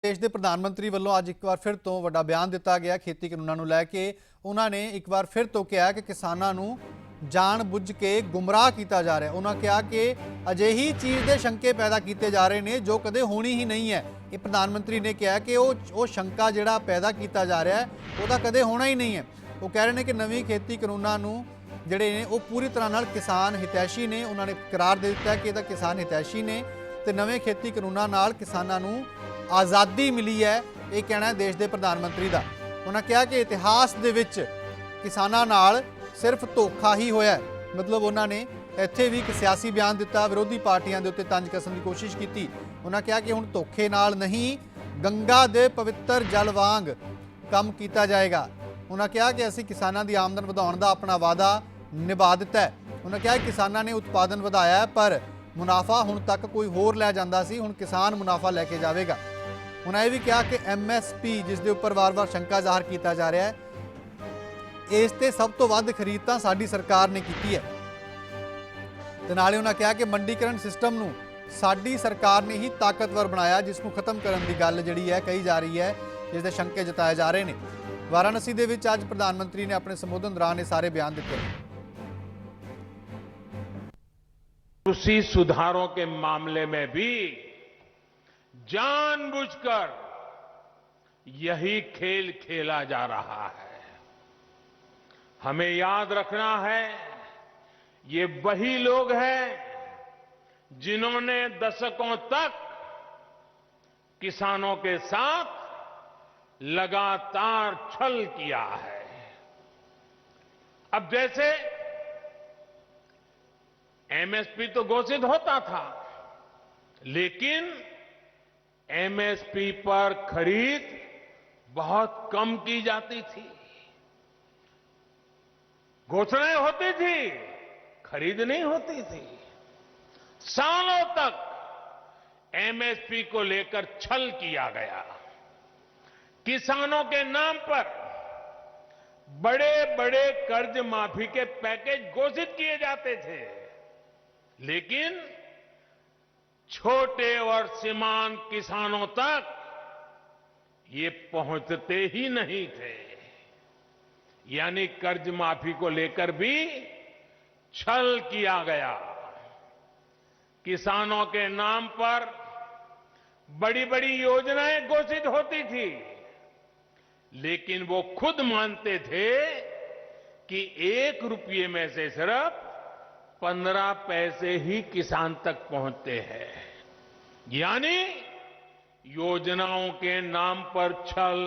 देश के प्रधानमंत्री वालों अज एक बार फिर तो वड्डा बयान दिता गया खेती कानूनों को लैके। उन्होंने एक बार फिर तो कहा कि किसानों को जान बुझ के गुमराह किया जा रहा है। उन्होंने कहा कि अजिही चीज़ के शंके पैदा किए जा रहे हैं जो कदे होनी ही नहीं है। ये प्रधानमंत्री ने कहा कि वो शंका जिहड़ा पैदा किया जा रहा है वह कदे होना ही नहीं है। वो कह रहे हैं कि नवीं खेती कानूनों जिहड़े ने वो पूरी तरह नाल किसान हितैषी ने। उन्होंने करार दे दिता है कि यह किसान हितैषी ने तो नवे खेती कानूनों नाल किसानों आज़ादी मिली है। ये कहना है देश के प्रधानमंत्री का। उन्होंने कहा कि इतिहास दे विच किसानां नाल सिर्फ धोखा ही होया है। मतलब उन्होंने इत्थे भी एक सियासी बयान दिता, विरोधी पार्टियां दे उत्ते तंज कसण की कोशिश की। उन्होंने कहा कि हुण धोखे नाल नहीं गंगा दे पवित्र जल वांग काम किया जाएगा। उन्होंने कहा कि असीं किसानां दी आमदन वधाउण दा अपना वादा निभा दिता है। उन्होंने कहा कि किसानां ने उत्पादन वधाया है पर मुनाफा हुण तक कोई होर लै जांदा सी, हुण किसान मुनाफा लैके जावेगा। उन्होंने यह भी कहा कि MSP जिसके उपर वार वार शंका जाहिर किया जा रहा है इस ते सब तो वध खरीद तो साडी सरकार ने की है। ते नाले उन्होंने कहा कि मंडीकरण सिस्टम नूं साडी सरकार ने ही ताकतवर बनाया, जिसनूं खत्म करने की गल जिहड़ी है कही जा रही है, जिसके शंके जताए जा रहे हैं। वाराणसी दे विच अज प्रधानमंत्री ने अपने संबोधन दौरान ये सारे बयान दिते। कृषि सुधारों के मामले में भी जानबूझकर यही खेल खेला जा रहा है। हमें याद रखना है ये वही लोग हैं जिन्होंने दशकों तक किसानों के साथ लगातार छल किया है। अब जैसे MSP तो घोषित होता था, लेकिन MSP पर खरीद बहुत कम की जाती थी। घोषणाएं होती थी, खरीद नहीं होती थी। सालों तक MSP को लेकर छल किया गया। किसानों के नाम पर बड़े बड़े कर्ज माफी के पैकेज घोषित किए जाते थे, लेकिन छोटे और सीमांत किसानों तक ये पहुंचते ही नहीं थे। यानी कर्ज माफी को लेकर भी छल किया गया। किसानों के नाम पर बड़ी बड़ी योजनाएं घोषित होती थी, लेकिन वो खुद मानते थे कि 1 रुपये में से सिर्फ 15 पैसे ही किसान तक पहुंचते हैं। यानी योजनाओं के नाम पर छल,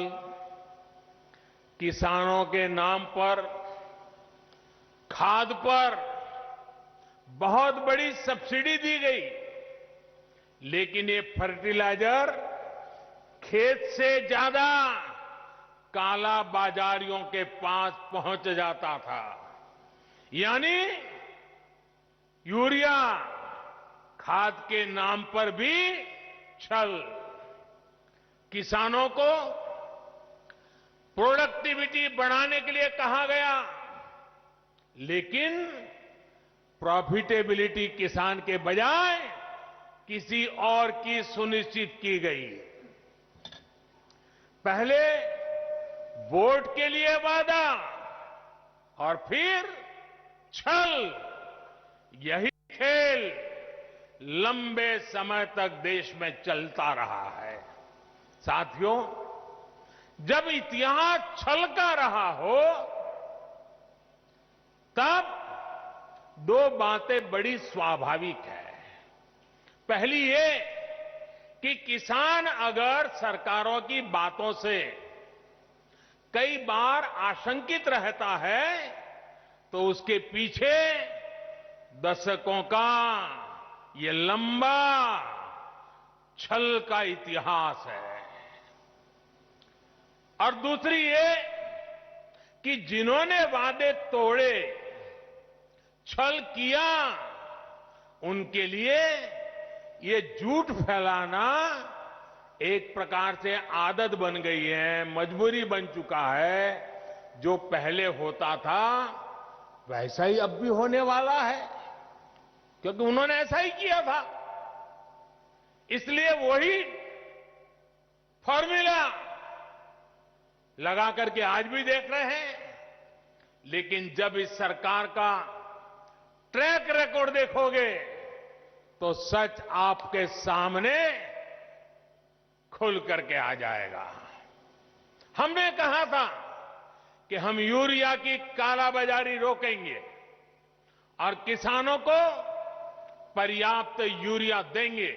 किसानों के नाम पर खाद पर बहुत बड़ी सब्सिडी दी गई, लेकिन ये फर्टिलाइजर खेत से ज्यादा काला बाजारियों के पास पहुंच जाता था। यानी यूरिया खाद के नाम पर भी छल। किसानों को प्रोडक्टिविटी बढ़ाने के लिए कहा गया, लेकिन प्रॉफिटेबिलिटी किसान के बजाय किसी और की सुनिश्चित की गई। पहले वोट के लिए वादा और फिर छल, यही खेल लंबे समय तक देश में चलता रहा है। साथियों, जब इतिहास छल का रहा हो तब 2 बातें बड़ी स्वाभाविक है। पहली ये कि किसान अगर सरकारों की बातों से कई बार आशंकित रहता है तो उसके पीछे दशकों का ये लंबा छल का इतिहास है। और दूसरी ये कि जिन्होंने वादे तोड़े, छल किया, उनके लिए ये झूठ फैलाना एक प्रकार से आदत बन गई है, मजबूरी बन चुका है। जो पहले होता था वैसा ही अब भी होने वाला है, क्योंकि उन्होंने ऐसा ही किया था। इसलिए वही फॉर्मूला लगा करके आज भी देख रहे हैं। लेकिन जब इस सरकार का ट्रैक रिकॉर्ड देखोगे तो सच आपके सामने खुल करके आ जाएगा। हमने कहा था कि हम यूरिया की कालाबाजारी रोकेंगे और किसानों को पर्याप्त यूरिया देंगे।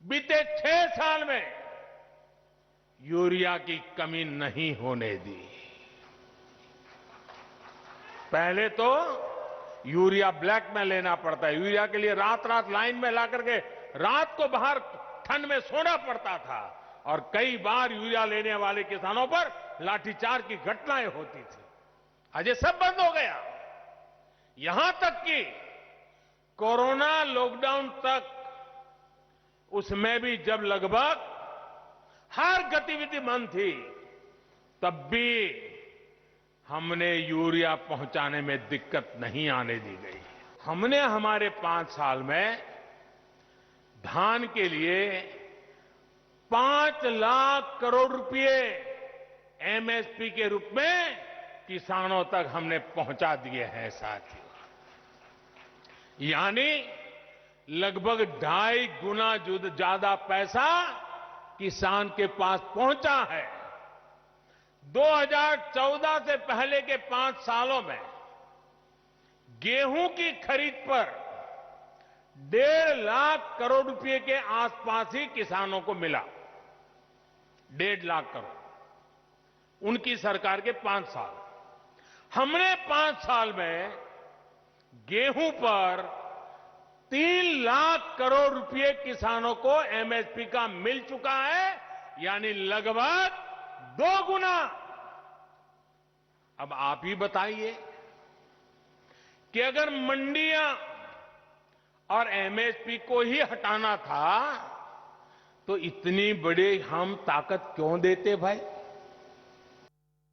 बीते 6 साल में यूरिया की कमी नहीं होने दी। पहले तो यूरिया ब्लैक में लेना पड़ता है। यूरिया के लिए रात रात लाइन में ला करके रात को बाहर ठंड में सोना पड़ता था और कई बार यूरिया लेने वाले किसानों पर लाठीचार्ज की घटनाएं होती थी। आज ये सब बंद हो गया। यहां तक कि कोरोना लॉकडाउन तक उसमें भी जब लगभग हर गतिविधि बंद थी तब भी हमने यूरिया पहुंचाने में दिक्कत नहीं आने दी गई। हमने हमारे 5 साल में धान के लिए 5 लाख करोड़ रुपए एमएसपी के रूप में किसानों तक हमने पहुंचा दिए हैं साथियों। यानी लगभग 2.5 गुना ज्यादा पैसा किसान के पास पहुंचा है। 2014 से पहले के 5 सालों में गेहूं की खरीद पर 1.5 लाख करोड़ रुपए के आसपास ही किसानों को मिला। 1.5 लाख करोड़ उनकी सरकार के 5 साल। हमने 5 साल में गेहूं पर 3 लाख करोड़ रुपए किसानों को एमएसपी का मिल चुका है, यानी लगभग 2 गुना। अब आप ही बताइए कि अगर मंडियां और एमएसपी को ही हटाना था तो इतनी बड़ी हम ताकत क्यों देते भाई।